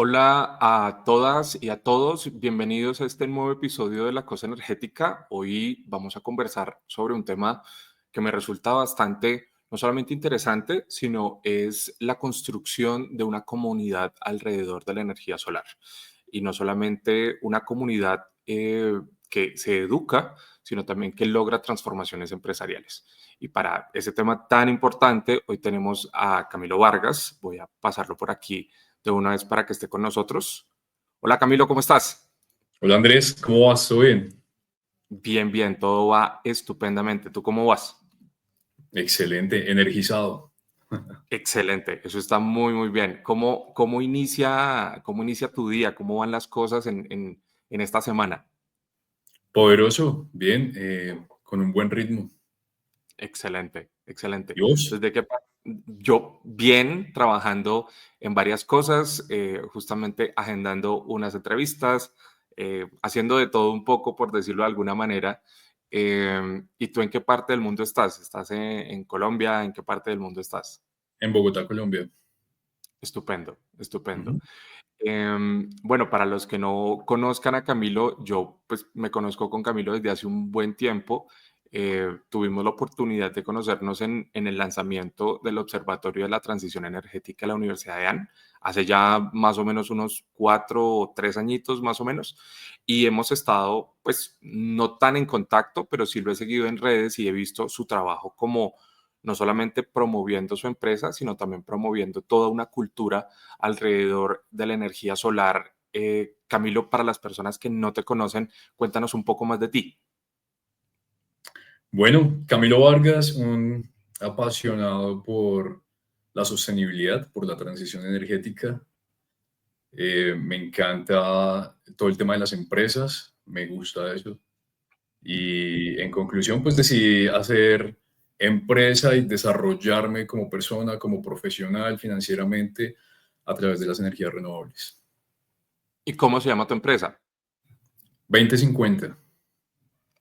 Hola a todas y a todos, bienvenidos a este nuevo episodio de La Cosa Energética. Hoy vamos a conversar sobre un tema que me resulta bastante, no solamente interesante, sino es la construcción de una comunidad alrededor de la energía solar. Y no solamente una comunidad que se educa, sino también que logra transformaciones empresariales. Y para ese tema tan importante, hoy tenemos a Camilo Vargas. Voy a pasarlo por aquí de una vez para que esté con nosotros. Hola Camilo, ¿cómo estás? Hola Andrés, ¿cómo vas? ¿Todo bien? Bien, bien, todo va estupendamente. ¿Tú cómo vas? Excelente, energizado. Excelente, eso está muy, muy bien. ¿Cómo inicia tu día? ¿Cómo van las cosas en esta semana? Poderoso, bien, con un buen ritmo. Excelente, excelente. ¿Y vos? Yo bien trabajando en varias cosas, justamente agendando unas entrevistas, haciendo de todo un poco, por decirlo de alguna manera. ¿Y tú en qué parte del mundo estás? ¿Estás en Colombia? ¿En qué parte del mundo estás? En Bogotá, Colombia. Estupendo, estupendo. Ujú. Bueno, para los que no conozcan a Camilo, yo pues me conozco con Camilo desde hace un buen tiempo. Tuvimos la oportunidad de conocernos en el lanzamiento del Observatorio de la Transición Energética de la Universidad de AN, hace ya más o menos unos 4 o 3 añitos más o menos, y hemos estado pues no tan en contacto, pero sí lo he seguido en redes y he visto su trabajo como no solamente promoviendo su empresa, sino también promoviendo toda una cultura alrededor de la energía solar. Camilo, para las personas que no te conocen, cuéntanos un poco más de ti. Bueno, Camilo Vargas, un apasionado por la sostenibilidad, por la transición energética. Me encanta todo el tema de las empresas, me gusta eso. Y en conclusión, pues decidí hacer empresa y desarrollarme como persona, como profesional, financieramente, a través de las energías renovables. ¿Y cómo se llama tu empresa? 2050. Ya,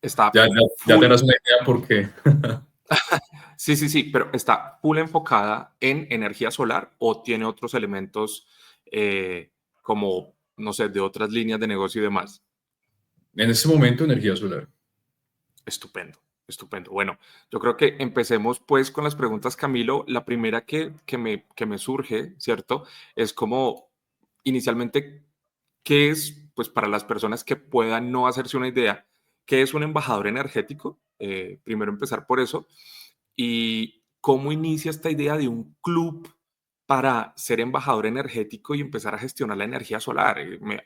Está ya, ya te full, harás una idea por qué. sí, sí, sí, pero está full enfocada en energía solar o tiene otros elementos como, no sé, de otras líneas de negocio y demás. En este momento, energía solar. Estupendo, estupendo. Bueno, yo creo que empecemos pues con las preguntas, Camilo. La primera que me surge, ¿cierto? Es como inicialmente, ¿qué es, pues para las personas que puedan no hacerse una idea, qué es un embajador energético? Primero empezar por eso. ¿Y cómo inicia esta idea de un club para ser embajador energético y empezar a gestionar la energía solar?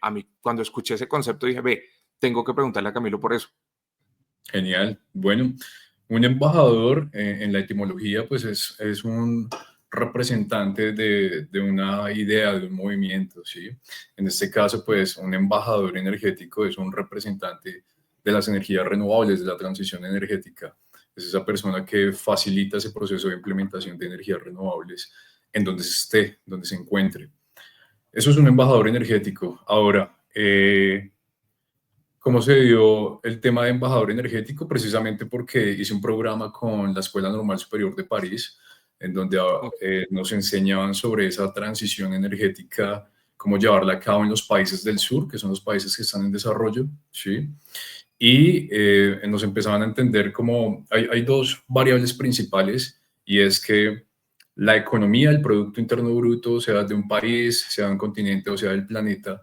A mí, cuando escuché ese concepto, dije, ve, tengo que preguntarle a Camilo por eso. Genial. Bueno, un embajador en la etimología, pues es un representante de una idea, de un movimiento, ¿sí? En este caso, pues un embajador energético es un representante de las energías renovables, de la transición energética. Es esa persona que facilita ese proceso de implementación de energías renovables en donde se esté, donde se encuentre. Eso es un embajador energético. Ahora, ¿cómo se dio el tema de embajador energético? Precisamente porque hice un programa con la Escuela Normal Superior de París, en donde Ok. nos enseñaban sobre esa transición energética, cómo llevarla a cabo en los países del sur, que son los países que están en desarrollo, ¿sí? Y nos empezaban a entender cómo hay dos variables principales, y es que la economía, el Producto Interno Bruto, sea de un país, sea de un continente o sea del planeta,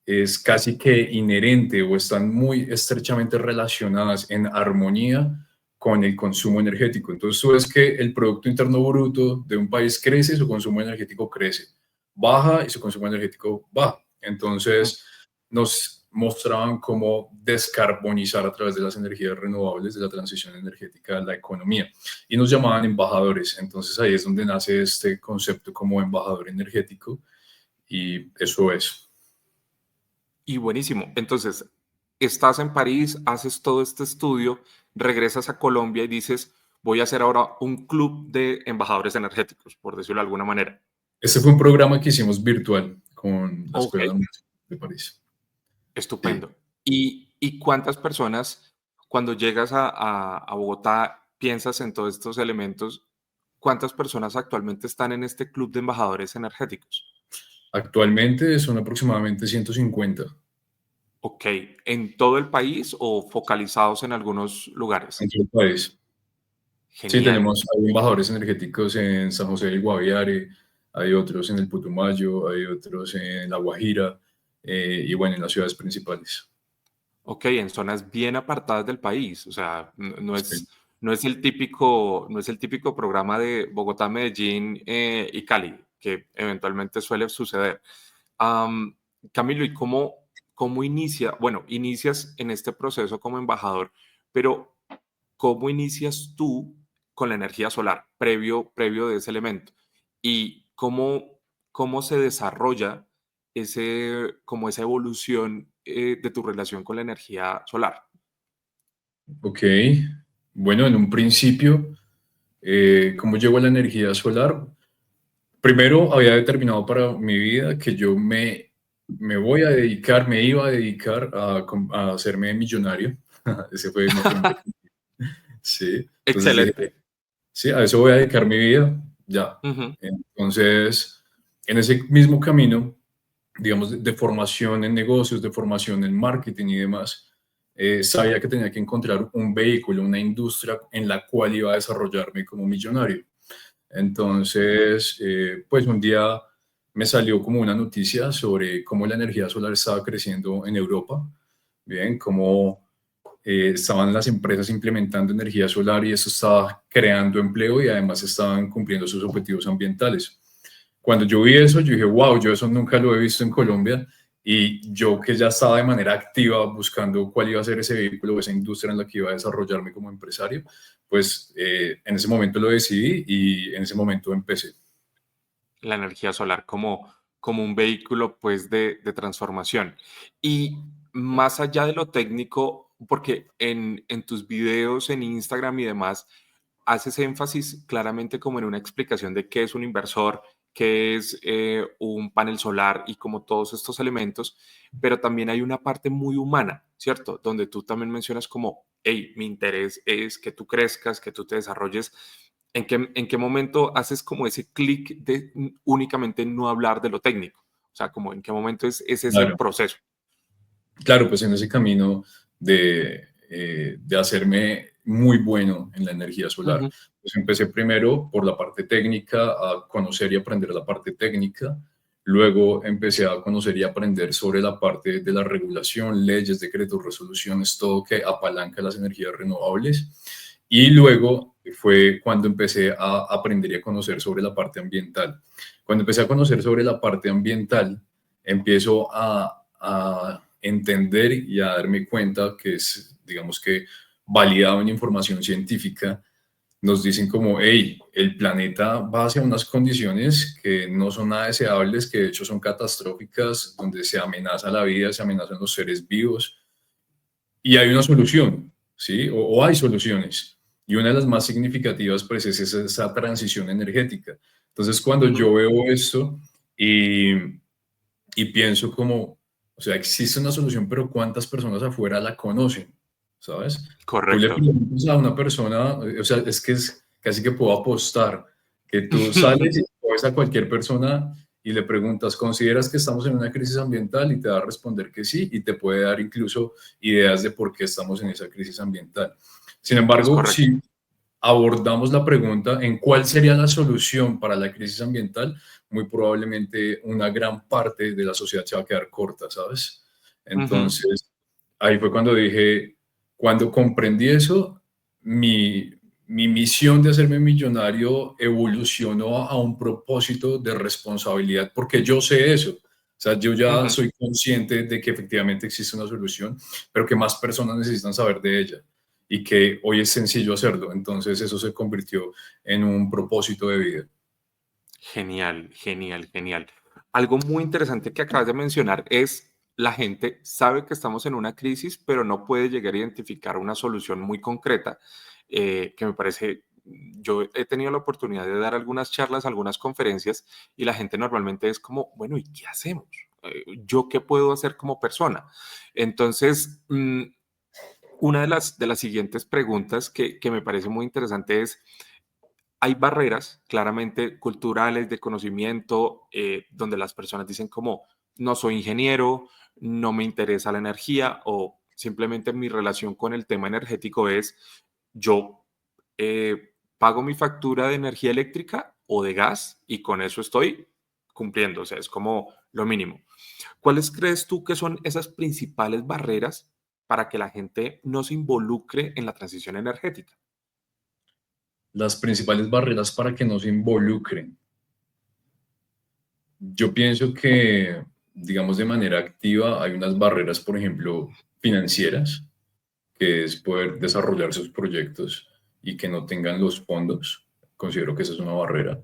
es casi que inherente o están muy estrechamente relacionadas en armonía con el consumo energético. Entonces tú ves que el Producto Interno Bruto de un país crece, su consumo energético crece, baja y su consumo energético baja. Entonces nos mostraban cómo descarbonizar a través de las energías renovables, de la transición energética de la economía. Y nos llamaban embajadores. Entonces ahí es donde nace este concepto como embajador energético, y eso es. Y buenísimo. Entonces, estás en París, haces todo este estudio, regresas a Colombia y dices, voy a hacer ahora un club de embajadores energéticos, por decirlo de alguna manera. Este fue un programa que hicimos virtual con la Ok, Escuela de París. Sí. estupendo. ¿Y cuántas personas, cuando llegas a Bogotá, piensas en todos estos elementos, cuántas personas actualmente están en este club de embajadores energéticos? Actualmente son aproximadamente 150 Ok, ¿en todo el país o focalizados en algunos en lugares? todo el país. Sí, Genial. tenemos hay embajadores energéticos en San José del Guaviare, hay otros en el Putumayo, hay otros en La Guajira y bueno, en las ciudades principales. Ok, en zonas bien apartadas del país. O sea, Sí. no es el típico programa de Bogotá, Medellín y Cali, que eventualmente suele suceder. Am, Camilo, ¿y cómo inicia? Bueno, inicias en este proceso como embajador, pero ¿cómo inicias tú con la energía solar previo de ese elemento? ¿Y cómo se desarrolla como esa evolución de tu relación con la energía solar? Ok, bueno, en un principio, ¿cómo llego a la energía solar? Primero había determinado para mi vida que me voy a dedicar, me iba a dedicar a hacerme millonario. Ese fue mi primer. Sí, entonces dije, Excelente. sí, a eso voy a dedicar mi vida, ya. Ujú. Entonces, en ese mismo camino, digamos, de formación en negocios, de formación en marketing y demás, sabía que tenía que encontrar un vehículo, una industria en la cual iba a desarrollarme como millonario. Entonces, pues un día me salió como una noticia sobre cómo la energía solar estaba creciendo en Europa, bien, cómo estaban las empresas implementando energía solar y eso estaba creando empleo y además estaban cumpliendo sus objetivos ambientales. Cuando yo vi eso, yo dije, wow, yo eso nunca lo he visto en Colombia y yo que ya estaba de manera activa buscando cuál iba a ser ese vehículo, esa industria en la que iba a desarrollarme como empresario, pues en ese momento lo decidí y en ese momento empecé. La energía solar como un vehículo pues de transformación. Y más allá de lo técnico, porque en tus videos en Instagram y demás, haces énfasis claramente como en una explicación de qué es un inversor, qué es un panel solar y como todos estos elementos, pero también hay una parte muy humana, ¿cierto? Donde tú también mencionas como, hey, mi interés es que tú crezcas, que tú te desarrolles. ¿En qué momento haces como ese clic de únicamente no hablar de lo técnico? O sea, como en qué momento es ese Claro. proceso. Claro, pues en ese camino de hacerme muy bueno en la energía solar. Ujú. Pues empecé primero por la parte técnica, a conocer y aprender la parte técnica. Luego empecé a conocer y aprender sobre la parte de la regulación, leyes, decretos, resoluciones, todo que apalanca las energías renovables. Y luego fue cuando empecé a aprender y a conocer sobre la parte ambiental. Cuando empecé a conocer sobre la parte ambiental, empiezo a entender y a darme cuenta que es, digamos que, validado en información científica, nos dicen como, hey, el planeta va hacia unas condiciones que no son nada deseables, que de hecho son catastróficas, donde se amenaza la vida, se amenazan los seres vivos, y hay una solución, ¿sí? O hay soluciones. Y una de las más significativas, pues, es esa transición energética. Entonces, cuando Ujú. yo veo esto y, y pienso como, o sea, existe una solución, pero ¿cuántas personas afuera la conocen? ¿Sabes? Tú le Correcto. preguntas a una persona, o sea, es casi que puedo apostar que tú sales y coges a cualquier persona y le preguntas, ¿consideras que estamos en una crisis ambiental? Y te va a responder que sí, y te puede dar incluso ideas de por qué estamos en esa crisis ambiental. Sin Es embargo, correcto. si abordamos la pregunta en cuál sería la solución para la crisis ambiental, muy probablemente una gran parte de la sociedad se va a quedar corta, ¿sabes? Ujú. Entonces, ahí fue cuando dije, cuando comprendí eso, mi, mi misión de hacerme millonario evolucionó a un propósito de responsabilidad, porque yo sé eso. O sea, yo ya Ujú. soy consciente de que efectivamente existe una solución, pero que más personas necesitan saber de ella y que hoy es sencillo hacerlo. Entonces eso se convirtió en un propósito de vida. Genial, genial, genial. Algo muy interesante que acabas de mencionar es la gente sabe que estamos en una crisis, pero no puede llegar a identificar una solución muy concreta, que me parece, yo he tenido la oportunidad de dar algunas charlas, algunas conferencias, y la gente normalmente es como, bueno, ¿y qué hacemos? ¿Yo qué puedo hacer como persona? Entonces, una de las siguientes preguntas que me parece muy interesante es, hay barreras claramente culturales de conocimiento donde las personas dicen como no soy ingeniero, no me interesa la energía o simplemente mi relación con el tema energético es yo pago mi factura de energía eléctrica o de gas y con eso estoy cumpliendo, o sea, es como lo mínimo. ¿Cuáles crees tú que son esas principales barreras para que la gente no se involucre en la transición energética? Las principales barreras para que no se involucren. Yo pienso que, digamos, de manera activa hay unas barreras, por ejemplo, financieras, que es poder desarrollar sus proyectos y que no tengan los fondos. Considero que esa es una barrera.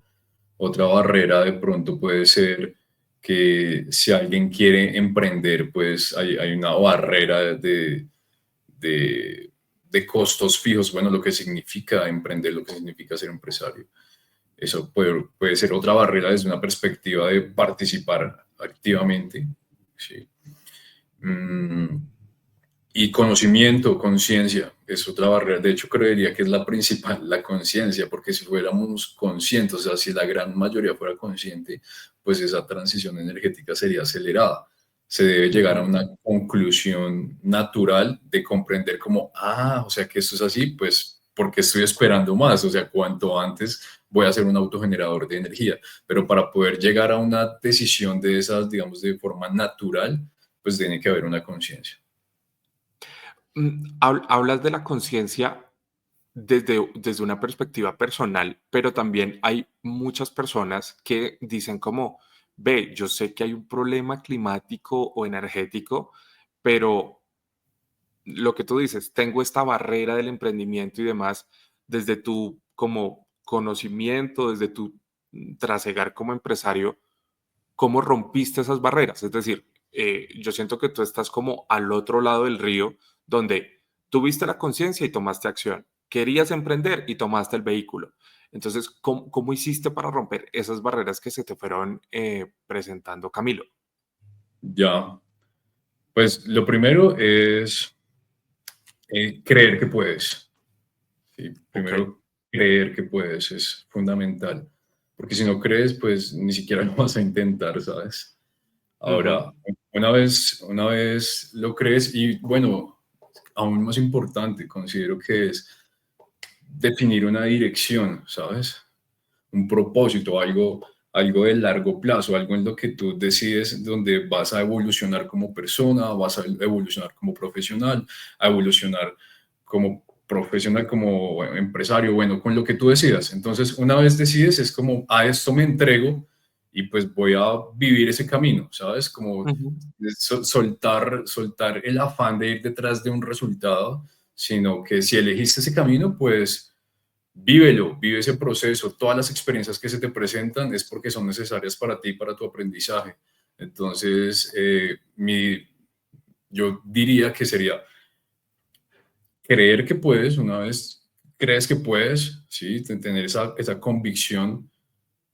Otra barrera de pronto puede ser que si alguien quiere emprender, pues hay una barrera de, de costos fijos, bueno, lo que significa emprender, lo que significa ser empresario. Eso puede ser otra barrera desde una perspectiva de participar activamente. ¿Sí? Mm, y conocimiento, conciencia, es otra barrera. De hecho, creería que es la principal, la conciencia, porque si fuéramos conscientes, o sea, si la gran mayoría fuera consciente, pues esa transición energética sería acelerada. Se debe llegar a Ujú. una conclusión natural de comprender como, o sea, que esto es así, pues, porque estoy esperando más? O sea, cuanto antes voy a ser un autogenerador de energía. Pero para poder llegar a una decisión de esas, digamos, de forma natural, pues tiene que haber una conciencia. Hablas de la conciencia desde una perspectiva personal, pero también hay muchas personas que dicen como, ve, yo sé que hay un problema climático o energético, pero lo que tú dices, tengo esta barrera del emprendimiento y demás, desde tu como conocimiento, desde tu trasegar como empresario, ¿cómo rompiste esas barreras? Es decir, yo siento que tú estás como al otro lado del río, donde tuviste la conciencia y tomaste acción. Querías emprender y tomaste el vehículo. Entonces, ¿cómo hiciste para romper esas barreras que se te fueron presentando, Camilo? Ya, pues lo primero es creer que puedes. Sí, Ok. primero, creer que puedes es fundamental, porque si no crees, pues ni siquiera lo vas a intentar, ¿sabes? Ujú. Ahora, una vez lo crees y bueno, aún más importante, considero que es definir una dirección, ¿sabes? Un propósito, algo de largo plazo, algo en lo que tú decides donde vas a evolucionar como persona, vas a evolucionar como profesional, a evolucionar como profesional, como empresario, bueno, con lo que tú decidas. Entonces, una vez decides, es como, a esto me entrego y pues voy a vivir ese camino, ¿sabes? Como Ujú. soltar el afán de ir detrás de un resultado, sino que si elegiste ese camino, pues vívelo, vive ese proceso. Todas las experiencias que se te presentan es porque son necesarias para ti, para tu aprendizaje. Entonces, yo diría que sería creer que puedes, una vez crees que puedes, ¿sí? Tener esa convicción,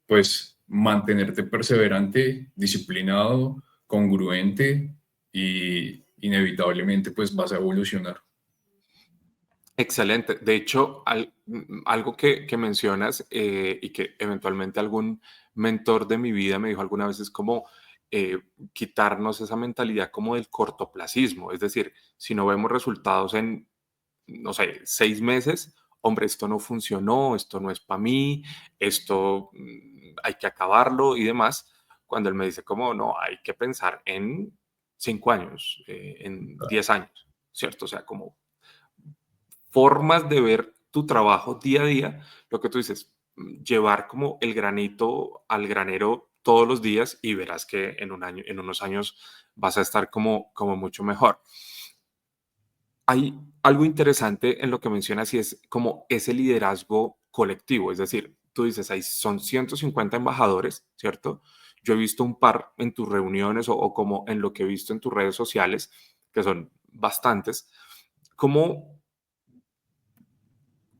pues mantenerte perseverante, disciplinado, congruente y inevitablemente pues vas a evolucionar. Excelente. De hecho, algo que mencionas y que eventualmente algún mentor de mi vida me dijo alguna vez es como eh, quitarnos esa mentalidad como del cortoplacismo. Es decir, si no vemos resultados en, no sé, 6 meses, hombre, esto no funcionó, esto no es para mí, esto hay que acabarlo y demás. Cuando él me dice como, no, hay que pensar en 5 años, en 10 años, ¿cierto? O sea, como formas de ver tu trabajo día a día, lo que tú dices, llevar como el granito al granero todos los días y verás que en un año, en unos años vas a estar como mucho mejor. Hay algo interesante en lo que mencionas y es como ese liderazgo colectivo, es decir, tú dices, ahí son 150 embajadores, ¿cierto? Yo he visto un par en tus reuniones o como en lo que he visto en tus redes sociales, que son bastantes. ¿Cómo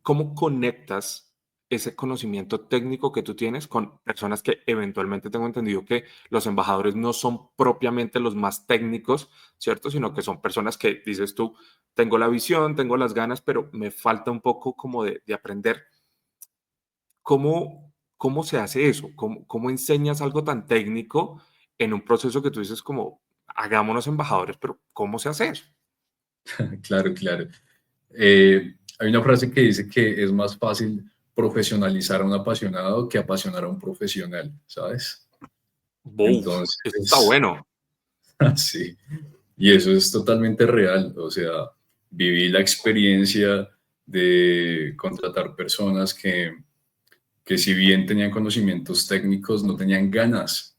¿Cómo conectas ese conocimiento técnico que tú tienes con personas que eventualmente tengo entendido que los embajadores no son propiamente los más técnicos, ¿cierto? Sino que son personas que dices tú, tengo la visión, tengo las ganas, pero me falta un poco como de aprender. ¿Cómo se hace eso? ¿Cómo enseñas algo tan técnico en un proceso que tú dices como, hagámonos embajadores, pero ¿cómo se hace eso? Claro, claro. Hay una frase que dice que es más fácil profesionalizar a un apasionado que apasionar a un profesional, ¿sabes? Uf, eso está Entonces, bueno. sí, y eso es totalmente real. O sea, viví la experiencia de contratar personas que si bien tenían conocimientos técnicos, no tenían ganas,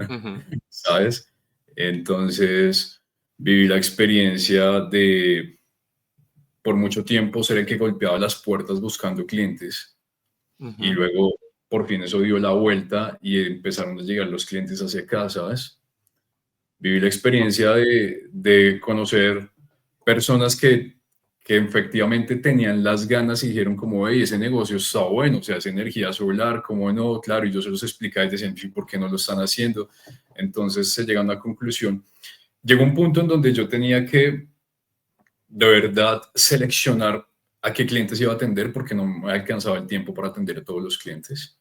Ujú, ¿sabes? Entonces, viví la experiencia de por mucho tiempo ser el que golpeaba las puertas buscando clientes y ujú, luego por fin eso dio la vuelta y empezaron a llegar los clientes hacia acá, ¿sabes? Viví la experiencia de conocer personas que efectivamente tenían las ganas y dijeron como, hey, ese negocio está bueno, o sea, es energía solar, ¿cómo no? Claro, y yo se los explicaba y decían, "¿Y por qué no lo están haciendo?". Entonces se llega a una conclusión. Llegó un punto en donde yo tenía que de verdad seleccionar a qué clientes iba a atender porque no me alcanzaba el tiempo para atender a todos los clientes.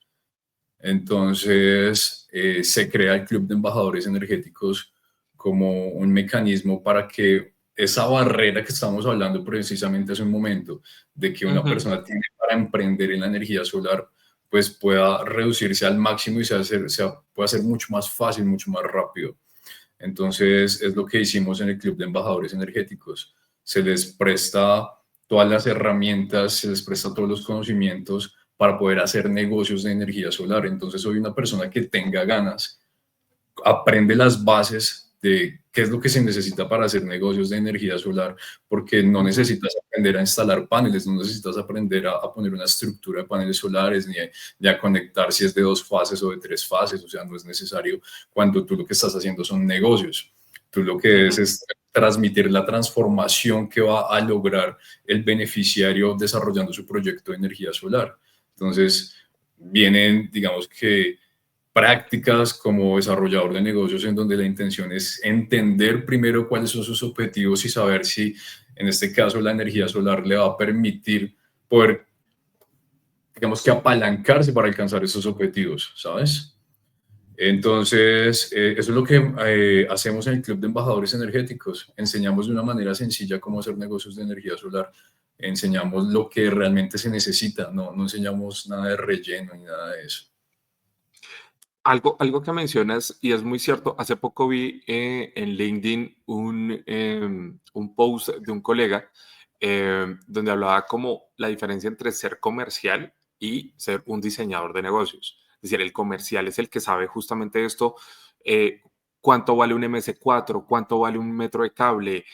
Entonces, se crea el Club de Embajadores Energéticos como un mecanismo para que esa barrera que estamos hablando precisamente hace un momento, de que una ujú, persona tiene para emprender en la energía solar, pues pueda reducirse al máximo y pueda ser mucho más fácil, mucho más rápido. Entonces, es lo que hicimos en el Club de Embajadores Energéticos. Se les presta todas las herramientas, se les presta todos los conocimientos para poder hacer negocios de energía solar. Entonces, soy una persona que tenga ganas, aprende las bases de qué es lo que se necesita para hacer negocios de energía solar, porque no ujú. necesitas aprender a instalar paneles, no necesitas aprender a poner una estructura de paneles solares, ni a conectar si es de 2 fases o de 3 fases, o sea, no es necesario cuando tú lo que estás haciendo son negocios. Tú lo que Ujú. es transmitir la transformación que va a lograr el beneficiario desarrollando su proyecto de energía solar. Entonces, vienen, digamos que prácticas como desarrollador de negocios en donde la intención es entender primero cuáles son sus objetivos y saber si en este caso la energía solar le va a permitir poder, digamos que apalancarse para alcanzar esos objetivos, ¿sabes? Entonces, eso es lo que hacemos en el Club de Embajadores Energéticos. Enseñamos de una manera sencilla cómo hacer negocios de energía solar. Enseñamos lo que realmente se necesita, no enseñamos nada de relleno ni nada de eso. Algo que mencionas, y es muy cierto, hace poco vi en LinkedIn un post de un colega donde hablaba como la diferencia entre ser comercial y ser un diseñador de negocios. Es decir, el comercial es el que sabe justamente esto, eh, cuánto vale un MS4, cuánto vale un metro de cable,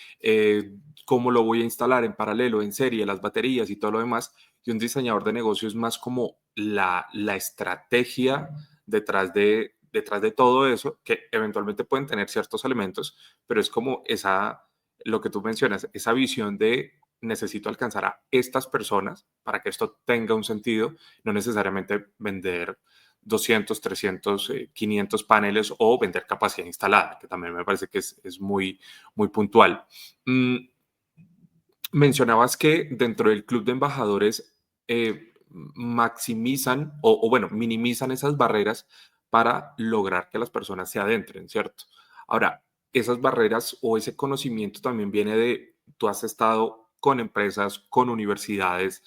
cómo lo voy a instalar en paralelo, en serie, las baterías y todo lo demás. Y un diseñador de negocios es más como la estrategia detrás de todo eso, que eventualmente pueden tener ciertos elementos, pero es como lo que tú mencionas, esa visión de necesito alcanzar a estas personas para que esto tenga un sentido, no necesariamente vender 200, 300, 500 paneles o vender capacidad instalada, que también me parece que es muy puntual. Mm, Mencionabas que dentro del club de embajadores maximizan bueno, minimizan esas barreras para lograr que las personas se adentren, ¿cierto? Ahora, esas barreras o ese conocimiento también viene tú has estado con empresas, con universidades,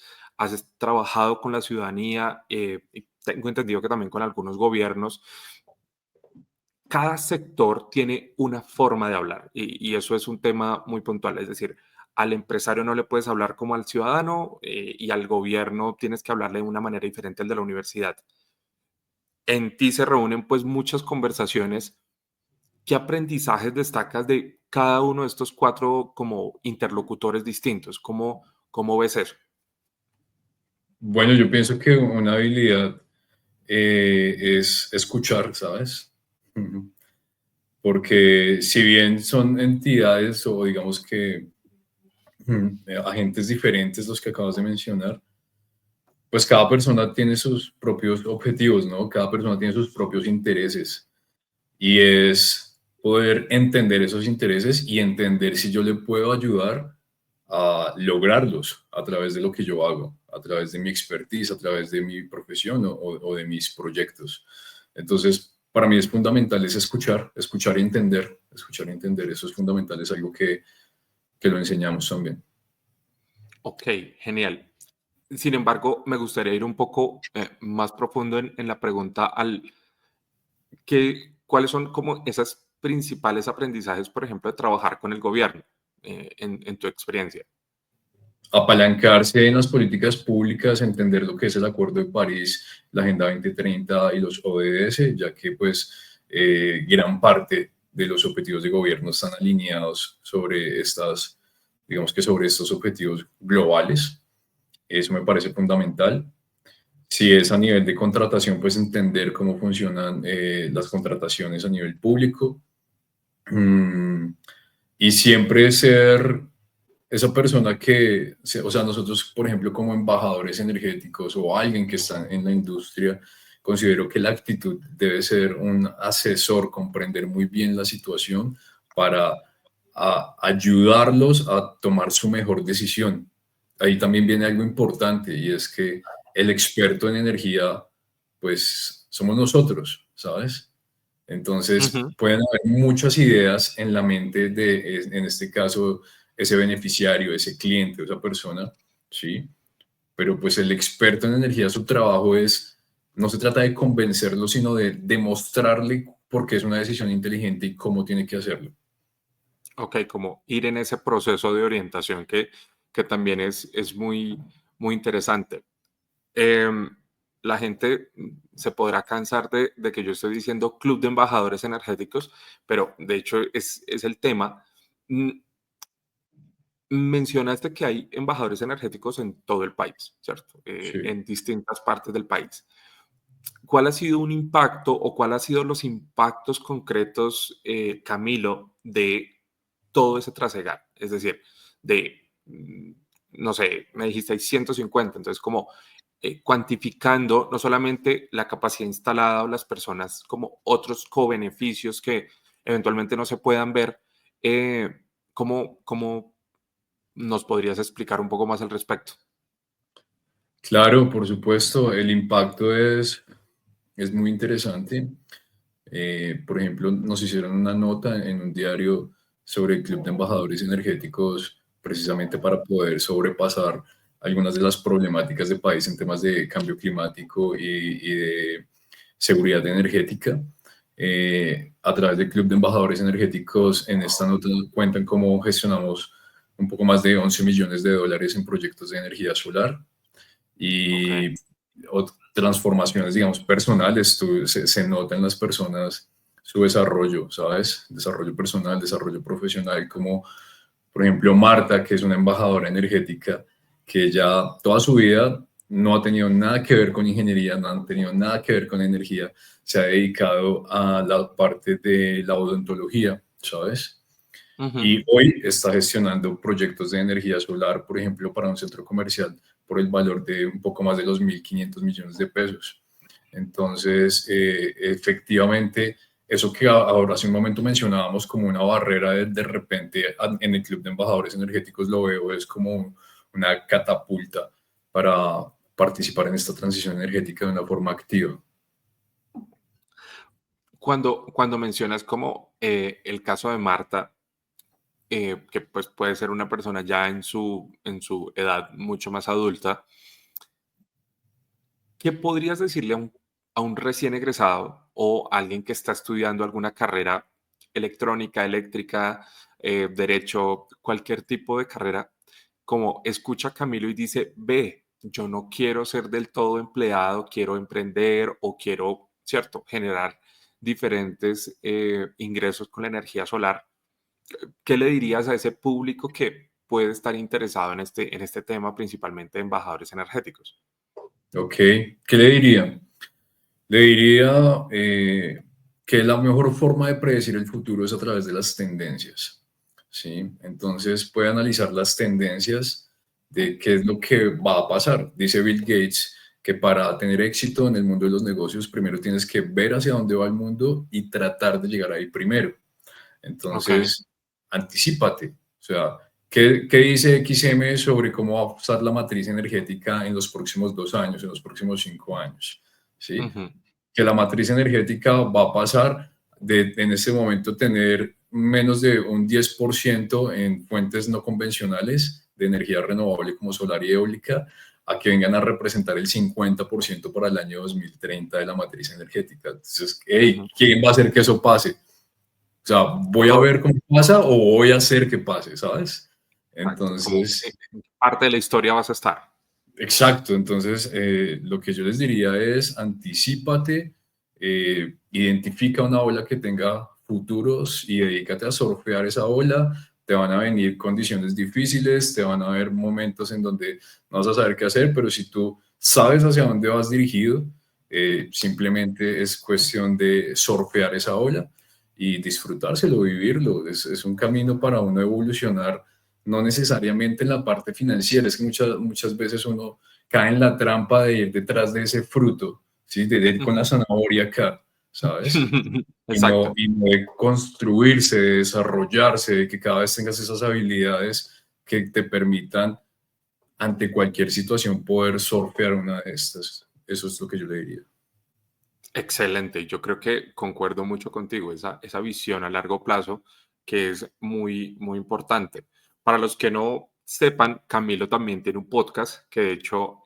trabajado con la ciudadanía, y tengo entendido que también con algunos gobiernos. Cada sector tiene una forma de hablar y eso es un tema muy puntual. Es decir, al empresario no le puedes hablar como al ciudadano y al gobierno tienes que hablarle de una manera diferente al de la universidad. En ti se reúnen pues muchas conversaciones. ¿Qué aprendizajes destacas de cada uno de estos cuatro como interlocutores distintos? ¿Cómo ves eso? Bueno, yo pienso que una habilidad es escuchar, ¿sabes? Ujú. Porque si bien son entidades o digamos que agentes diferentes los que acabas de mencionar, pues cada persona tiene sus propios objetivos, ¿no? Cada persona tiene sus propios intereses y es poder entender esos intereses y entender si yo le puedo ayudar a lograrlos a través de lo que yo hago, a través de mi expertise, a través de mi profesión o de mis proyectos. Entonces, para mí es fundamental es escuchar y entender, escuchar y entender. Eso es fundamental, es algo que lo enseñamos también. Ok, genial. Sin embargo, me gustaría ir un poco más profundo en la pregunta ¿cuáles son como esas principales aprendizajes, por ejemplo, de trabajar con el gobierno en tu experiencia? Apalancarse en las políticas públicas, entender lo que es el Acuerdo de París, la Agenda 2030 y los ODS, ya que pues gran parte de los objetivos de gobierno están alineados sobre digamos que sobre estos objetivos globales. Eso me parece fundamental. Si es a nivel de contratación, pues entender cómo funcionan las contrataciones a nivel público. Mm, y siempre ser esa persona o sea, nosotros, por ejemplo, como embajadores energéticos o alguien que está en la industria, considero que la actitud debe ser un asesor, comprender muy bien la situación para ayudarlos a tomar su mejor decisión. Ahí también viene algo importante y es que el experto en energía, pues somos nosotros, ¿sabes? Entonces, Ujú. pueden haber muchas ideas en la mente en este caso, ese beneficiario, ese cliente, esa persona, ¿sí? Pero pues el experto en energía, su trabajo no se trata de convencerlo, sino de demostrarle por qué es una decisión inteligente y cómo tiene que hacerlo. Ok, como ir en ese proceso de orientación que también es muy interesante. Em, la gente se podrá cansar de que yo estoy diciendo club de embajadores energéticos, pero de hecho es el tema. Mm, Mencionaste que hay embajadores energéticos en todo el país, ¿cierto? Sí. En distintas partes del país. ¿Cuál ha sido un impacto o cuál ha sido los impactos concretos, Camilo, de todo ese trasegar? Es decir, no sé, me dijiste hay 150, entonces como cuantificando no solamente la capacidad instalada o las personas, como otros co-beneficios que eventualmente no se puedan ver, ¿cómo nos podrías explicar un poco más al respecto? Claro, por supuesto, el impacto es muy interesante. Por ejemplo, nos hicieron una nota en un diario sobre el Club de Embajadores Energéticos, precisamente para poder sobrepasar algunas de las problemáticas del país en temas de cambio climático y de seguridad energética. A través del Club de Embajadores Energéticos, en esta nota cuentan cómo gestionamos un poco más de 11 millones de dólares en proyectos de energía solar Ok, y transformaciones, digamos, personales. Se nota en las personas su desarrollo, ¿sabes? Desarrollo personal, desarrollo profesional, como por ejemplo Marta, que es una embajadora energética, que ya toda su vida no ha tenido nada que ver con ingeniería, no ha tenido nada que ver con energía, se ha dedicado a la parte de la odontología, ¿sabes? ujú, Y hoy está gestionando proyectos de energía solar, por ejemplo, para un centro comercial por el valor de un poco más de los 1.500 millones de pesos. Entonces, efectivamente, eso que ahora hace un momento mencionábamos como una barrera de repente en el Club de Embajadores Energéticos lo veo, es como una catapulta para participar en esta transición energética de una forma activa. Cuando mencionas como el caso de Marta, que pues puede ser una persona ya en su edad mucho más adulta, ¿qué podrías decirle a un recién egresado o a alguien que está estudiando alguna carrera electrónica, eléctrica, derecho, cualquier tipo de carrera, como escucha a Camilo y dice, ve, yo no quiero ser del todo empleado, quiero emprender o quiero, cierto, generar diferentes ingresos con la energía solar? ¿Qué le dirías a ese público que puede estar interesado en este tema, principalmente de embajadores energéticos? Ok, ¿qué le diría? Le diría que la mejor forma de predecir el futuro es a través de las tendencias, ¿sí? Entonces puede analizar las tendencias de qué es lo que va a pasar. Dice Bill Gates que para tener éxito en el mundo de los negocios, primero tienes que ver hacia dónde va el mundo y tratar de llegar ahí primero. Ok, Entonces, anticípate, o sea, ¿Qué dice XM sobre cómo va a usar la matriz energética en los próximos 2 años, en los próximos 5 años? ¿Sí? Ujú, Que la matriz energética va a pasar de en este momento tener menos de un 10% en fuentes no convencionales de energía renovable como solar y eólica, a que vengan a representar el 50% para el año 2030 de la matriz energética. Entonces, hey, ujú. ¿quién va a hacer que eso pase? O sea, ¿voy a Todo, ver cómo pasa o voy a hacer que pase, sabes? exacto, como Entonces, en qué parte de la historia vas a estar. exacto, entonces lo que yo les diría es anticípate, identifica una ola que tenga futuros y dedícate a surfear esa ola. Te van a venir condiciones difíciles, te van a haber momentos en donde no vas a saber qué hacer, pero si tú sabes hacia dónde vas dirigido, simplemente es cuestión de surfear esa ola y disfrutárselo, vivirlo. Es un camino para uno evolucionar, no necesariamente en la parte financiera, es que muchas veces uno cae en la trampa de ir detrás de ese fruto, ¿sí? De ir con la Ujú. zanahoria acá, ¿sabes? Exacto. Y no de construirse, de desarrollarse, de que cada vez tengas esas habilidades que te permitan ante cualquier situación poder surfear una de estas. Eso es lo que yo le diría. Excelente. Yo creo que concuerdo mucho contigo, esa visión a largo plazo que es muy, muy importante. Para los que no sepan, Camilo también tiene un podcast que de hecho,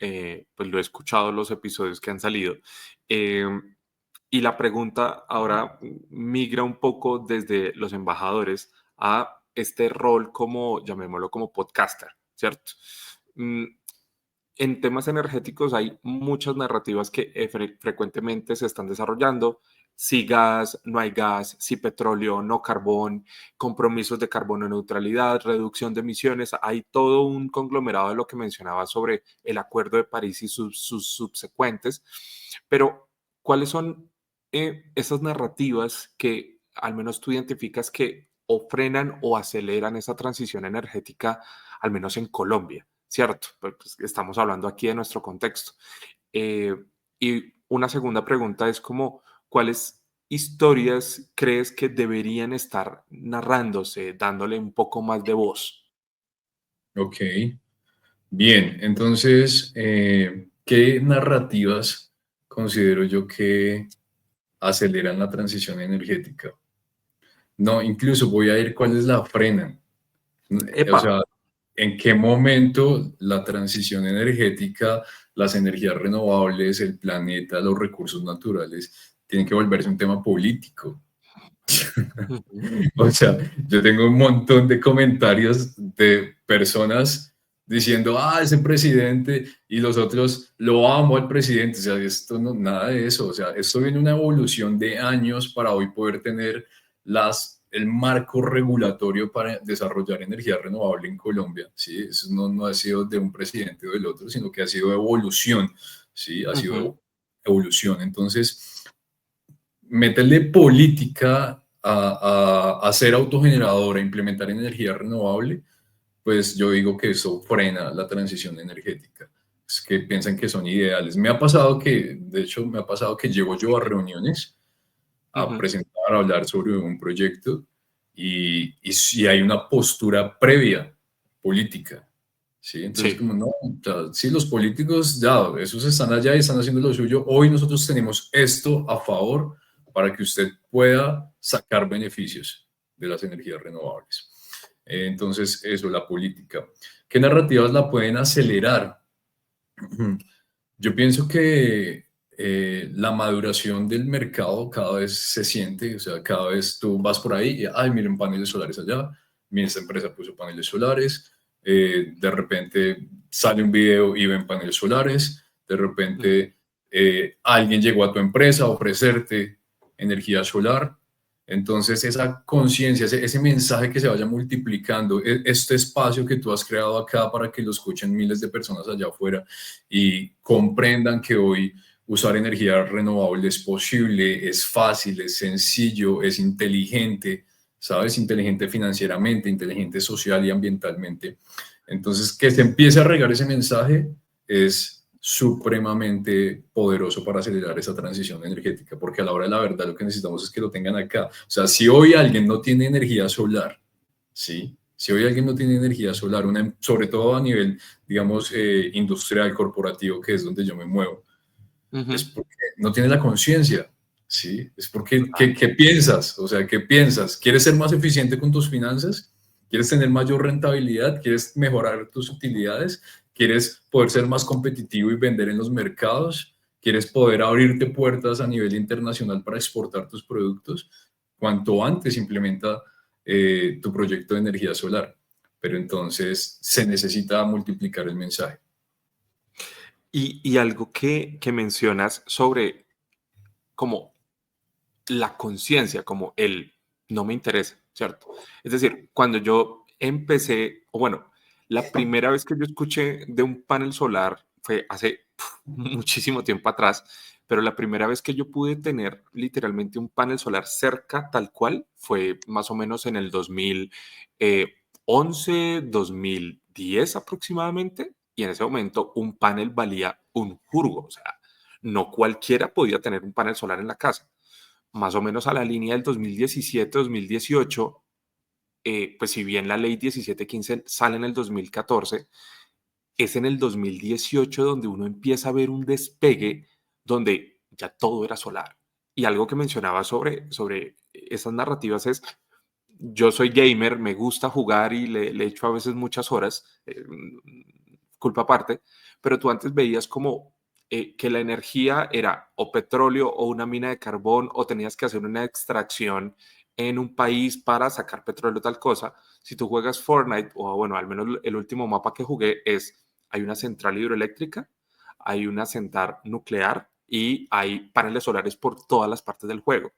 pues lo he escuchado los episodios que han salido. Y la pregunta ahora migra un poco desde los embajadores a este rol como, llamémoslo como podcaster, ¿cierto? Mm, en temas energéticos hay muchas narrativas que frecuentemente se están desarrollando. Si gas, no hay gas, si petróleo, no carbón, compromisos de carbono neutralidad, reducción de emisiones. Hay todo un conglomerado de lo que mencionaba sobre el Acuerdo de París y sus subsecuentes. Pero, ¿cuáles son esas narrativas que al menos tú identificas que o frenan o aceleran esa transición energética, al menos en Colombia? ¿Cierto? Pues estamos hablando aquí de nuestro contexto. Eh, y una segunda pregunta es como, ¿cuáles historias crees que deberían estar narrándose, dándole un poco más de voz? Ok, bien, entonces, ¿qué narrativas considero yo que aceleran la transición energética? No, incluso voy a ir cuáles la frenan. O Epa. sea, ¿en qué momento la transición energética, las energías renovables, el planeta, los recursos naturales, tienen que volverse un tema político? Ujú, O sea, yo tengo un montón de comentarios de personas diciendo, ah, ese presidente, y los otros, lo amo al presidente. O sea, esto no, nada de eso. O sea, esto viene una evolución de años para hoy poder tener el marco regulatorio para desarrollar energía renovable en Colombia. ¿Sí? Eso no ha sido de un presidente o del otro, sino que ha sido evolución. ¿Sí? Ha ujú. sido evolución. Entonces, meterle política a ser autogenerador, a implementar energía renovable, pues yo digo que eso frena la transición energética. Es que piensan que son ideales. Me ha pasado que, de hecho, me ha pasado que llego yo a reuniones a Ujú. presentar, a hablar sobre un proyecto y si hay una postura previa política. ¿Sí? Entonces, Sí. como no, si los políticos ya, esos están allá y están haciendo lo suyo, hoy nosotros tenemos esto a favor para que usted pueda sacar beneficios de las energías renovables. Entonces, eso, la política. ¿Qué narrativas la pueden acelerar? Yo pienso que la maduración del mercado cada vez se siente, o sea, cada vez tú vas por ahí y, ay, miren paneles solares allá, mira, esta empresa puso paneles solares, de repente sale un video y ven paneles solares, de Ujú, repente alguien llegó a tu empresa a ofrecerte energía solar. Entonces, esa conciencia, ese mensaje que se vaya multiplicando, este espacio que tú has creado acá para que lo escuchen miles de personas allá afuera, y comprendan que hoy usar energía renovable es posible, es fácil, es sencillo, es inteligente, ¿sabes? Inteligente financieramente, inteligente social y ambientalmente. Entonces, que se empiece a regar ese mensaje es supremamente poderoso para acelerar esa transición energética, porque a la hora de la verdad lo que necesitamos es que lo tengan acá. O sea, si hoy alguien no tiene energía solar, ¿sí? Si hoy alguien no tiene energía solar, sobre todo a nivel, digamos, industrial, corporativo, que es donde yo me muevo, es Ujú. porque no tiene la conciencia, ¿sí? Es porque, Total. ¿qué piensas? O sea, ¿qué piensas? ¿Quieres ser más eficiente con tus finanzas? ¿Quieres tener mayor rentabilidad? ¿Quieres mejorar tus utilidades? ¿Quieres poder ser más competitivo y vender en los mercados? ¿Quieres poder abrirte puertas a nivel internacional para exportar tus productos? Cuanto antes implementa tu proyecto de energía solar. Pero entonces se necesita multiplicar el mensaje. Y algo que mencionas sobre como la conciencia, como el no me interesa, ¿cierto? Es decir, cuando yo empecé, o bueno, la primera vez que yo escuché de un panel solar fue hace muchísimo tiempo atrás, pero la primera vez que yo pude tener literalmente un panel solar cerca tal cual fue más o menos en el 2011, 2010 aproximadamente, y en ese momento un panel valía un jurgo, o sea, no cualquiera podía tener un panel solar en la casa. Más o menos a la línea del 2017-2018, pues si bien la ley 1715 sale en el 2014, es en el 2018 donde uno empieza a ver un despegue donde ya todo era solar. Y algo que mencionaba sobre esas narrativas es, yo soy gamer, me gusta jugar y le echo a veces muchas horas, culpa aparte, pero tú antes veías como que la energía era o petróleo o una mina de carbón o tenías que hacer una extracción en un país para sacar petróleo tal cosa. Si tú juegas Fortnite, o bueno, al menos el último mapa que jugué es, hay una central hidroeléctrica, hay una central nuclear y hay paneles solares por todas las partes del juego.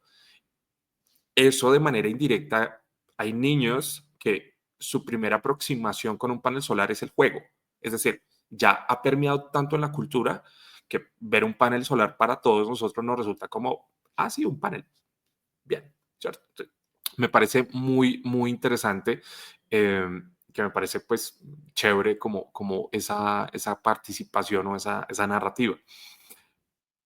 Eso de manera indirecta, hay niños que su primera aproximación con un panel solar es el juego. Es decir, ya ha permeado tanto en la cultura que ver un panel solar para todos nosotros nos resulta como, ah, sí, un panel. Bien, ¿cierto? Me parece muy, muy interesante, que me parece pues chévere como esa participación o esa narrativa.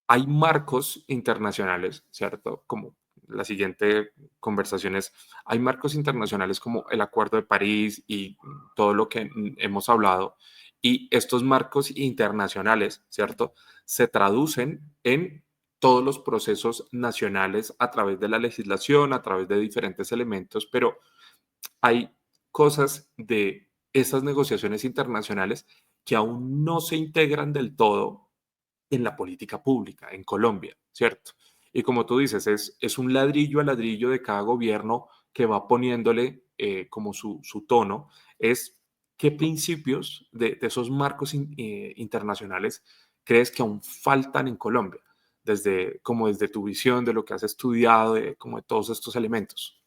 Hay marcos internacionales, ¿cierto? Como la siguiente conversación es, hay marcos internacionales como el Acuerdo de París y todo lo que hemos hablado, y estos marcos internacionales, ¿cierto? Se traducen en todos los procesos nacionales a través de la legislación, a través de diferentes elementos, pero hay cosas de esas negociaciones internacionales que aún no se integran del todo en la política pública en Colombia, ¿cierto? Y como tú dices, es un ladrillo a ladrillo de cada gobierno que va poniéndole como su tono, es qué principios de esos marcos internacionales crees que aún faltan en Colombia, desde tu visión, de lo que has estudiado, como de todos estos elementos.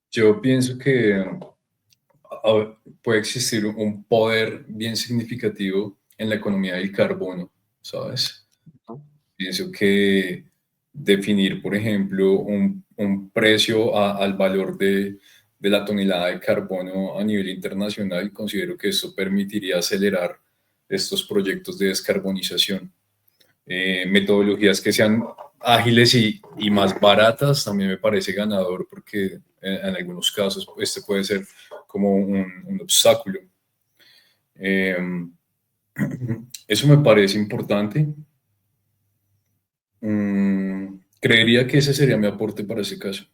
Yo pienso que puede existir un poder bien significativo en la economía del carbono, ¿sabes? ¿No? Pienso que definir, por ejemplo, un precio al valor de la tonelada de carbono a nivel internacional, considero que eso permitiría acelerar estos proyectos de descarbonización. Metodologías que sean ágiles y más baratas también me parece ganador porque en algunos casos este puede ser como un obstáculo. Eh, Eso me parece importante. Creería que ese sería mi aporte para ese caso.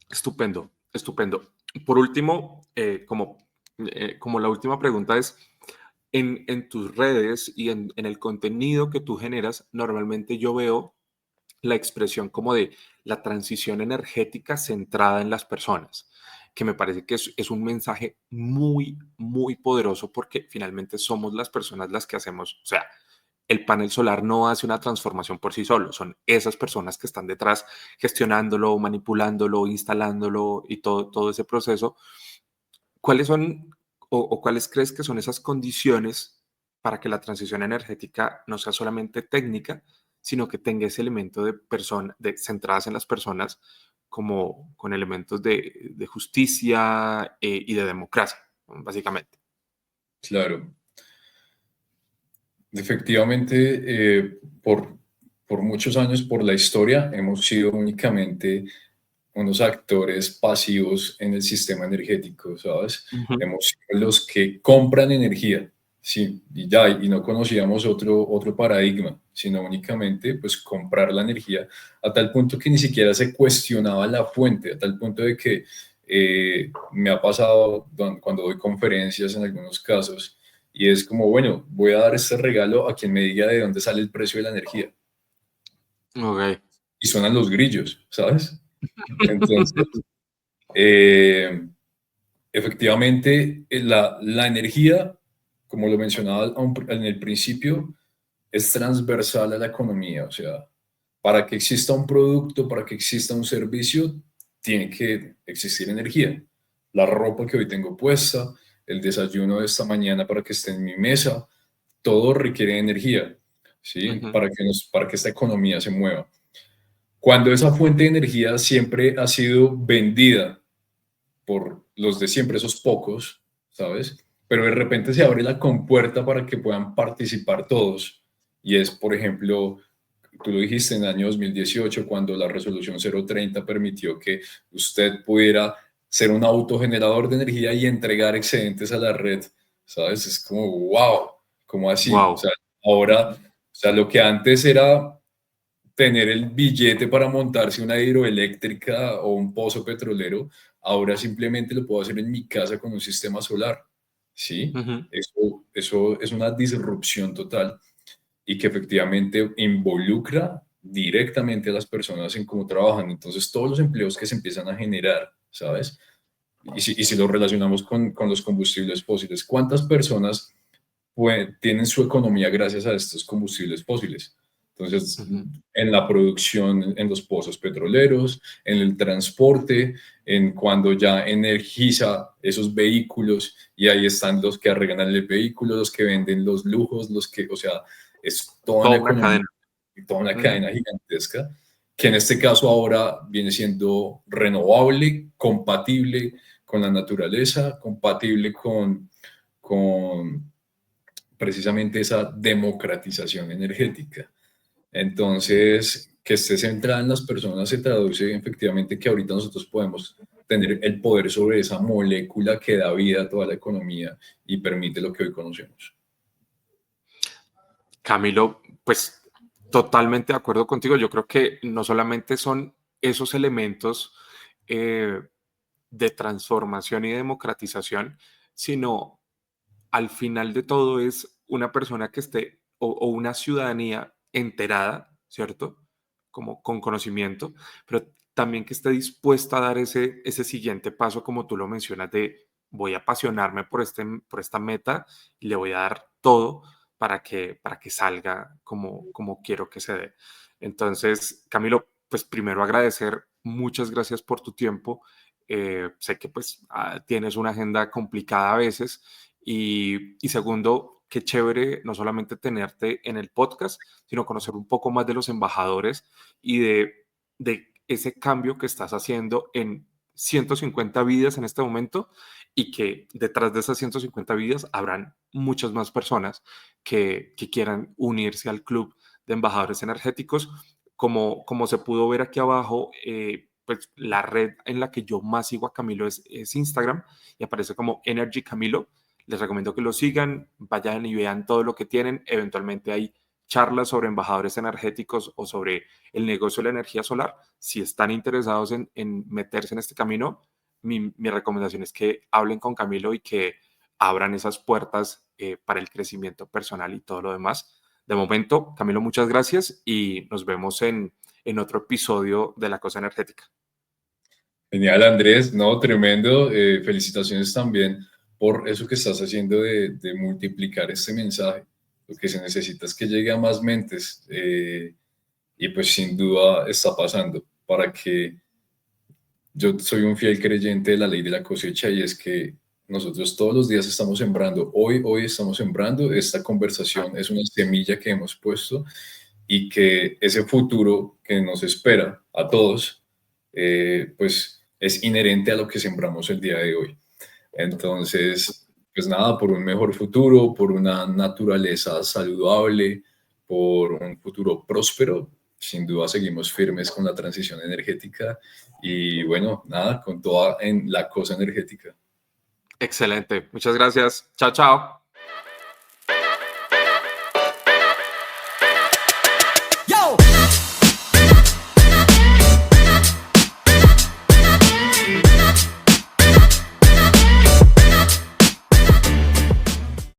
Estupendo, estupendo. Por último, como la última pregunta es, en tus redes y en el contenido que tú generas, normalmente yo veo la expresión como de la transición energética centrada en las personas, que me parece que es un mensaje muy, muy poderoso porque finalmente somos las personas las que hacemos, o sea, el panel solar no hace una transformación por sí solo, son esas personas que están detrás gestionándolo, manipulándolo, instalándolo y todo ese proceso. ¿Cuáles son o cuáles crees que son esas condiciones para que la transición energética no sea solamente técnica, sino que tenga ese elemento centradas en las personas como con elementos de justicia y de democracia, básicamente? Claro, efectivamente, por muchos años, por la historia, hemos sido únicamente unos actores pasivos en el sistema energético, ¿sabes? Ujú. Hemos sido los que compran energía, sí, y ya, y no conocíamos otro paradigma, sino únicamente pues comprar la energía a tal punto que ni siquiera se cuestionaba la fuente, a tal punto de que me ha pasado cuando doy conferencias en algunos casos, y es como, bueno, voy a dar este regalo a quien me diga de dónde sale el precio de la energía. Ok. Y suenan los grillos, ¿sabes? Entonces, eh, efectivamente, la energía, como lo mencionaba en el principio, es transversal a la economía. O sea, para que exista un producto, para que exista un servicio, tiene que existir energía. La ropa que hoy tengo puesta, el desayuno de esta mañana para que esté en mi mesa, todo requiere energía, ¿sí? Ujú. Para que esta economía se mueva. Cuando esa fuente de energía siempre ha sido vendida por los de siempre, esos pocos, ¿sabes? Pero de repente se abre la compuerta para que puedan participar todos. Y es, por ejemplo, tú lo dijiste en el año 2018, cuando la resolución 030 permitió que usted pudiera ser un autogenerador de energía y entregar excedentes a la red, ¿sabes? Es como, wow, ¿cómo así? O Wow. sea, ahora, o sea, lo que antes era tener el billete para montarse una hidroeléctrica o un pozo petrolero, ahora simplemente lo puedo hacer en mi casa con un sistema solar. ¿Sí? Ujú. Eso es una disrupción total y que efectivamente involucra directamente a las personas en cómo trabajan. Entonces, todos los empleos que se empiezan a generar, ¿sabes? Y si lo relacionamos con los combustibles fósiles, ¿cuántas personas tienen su economía gracias a estos combustibles fósiles? Entonces, Ujú. en la producción, en los pozos petroleros, en el transporte, en cuando ya energiza esos vehículos y ahí están los que arreglan el vehículo, los que venden los lujos, los que, o sea, es toda una Toda una economía cadena. y toda una Ujú. cadena gigantesca que en este caso ahora viene siendo renovable, compatible con la naturaleza, compatible con precisamente esa democratización energética. Entonces, que esté centrada en las personas se traduce efectivamente que ahorita nosotros podemos tener el poder sobre esa molécula que da vida a toda la economía y permite lo que hoy conocemos. Camilo, pues totalmente de acuerdo contigo. Yo creo que no solamente son esos elementos eh, de transformación y democratización, sino al final de todo es una persona que esté o una ciudadanía enterada, ¿cierto? Como con conocimiento, pero también que esté dispuesta a dar ese siguiente paso, como tú lo mencionas, de voy a apasionarme por esta meta y le voy a dar todo para que salga como quiero que se dé. Entonces, Camilo, pues primero agradecer, muchas gracias por tu tiempo. Sé que pues tienes una agenda complicada a veces y segundo, qué chévere no solamente tenerte en el podcast, sino conocer un poco más de los embajadores y de ese cambio que estás haciendo en 150 vidas en este momento y que detrás de esas 150 vidas habrán muchas más personas que quieran unirse al club de embajadores energéticos. Como se pudo ver aquí abajo, pues la red en la que yo más sigo a Camilo es Instagram y aparece como Energy Camilo. Les recomiendo que lo sigan, vayan y vean todo lo que tienen. Eventualmente hay charlas sobre embajadores energéticos o sobre el negocio de la energía solar. Si están interesados en meterse en este camino, mi recomendación es que hablen con Camilo y que abran esas puertas para el crecimiento personal y todo lo demás. De momento, Camilo, muchas gracias y nos vemos en otro episodio de La Cosa Energética. Genial, Andrés, no, tremendo. Felicitaciones también por eso que estás haciendo de multiplicar este mensaje. Lo que se necesita es que llegue a más mentes y pues sin duda está pasando para que yo soy un fiel creyente de la ley de la cosecha y es que nosotros todos los días estamos sembrando. Hoy estamos sembrando. Esta conversación es una semilla que hemos puesto y que ese futuro que nos espera a todos, pues es inherente a lo que sembramos el día de hoy. Entonces, pues nada, por un mejor futuro, por una naturaleza saludable, por un futuro próspero, sin duda seguimos firmes con la transición energética y bueno, nada, con toda en la cosa energética. Excelente. Muchas gracias. Chao, chao.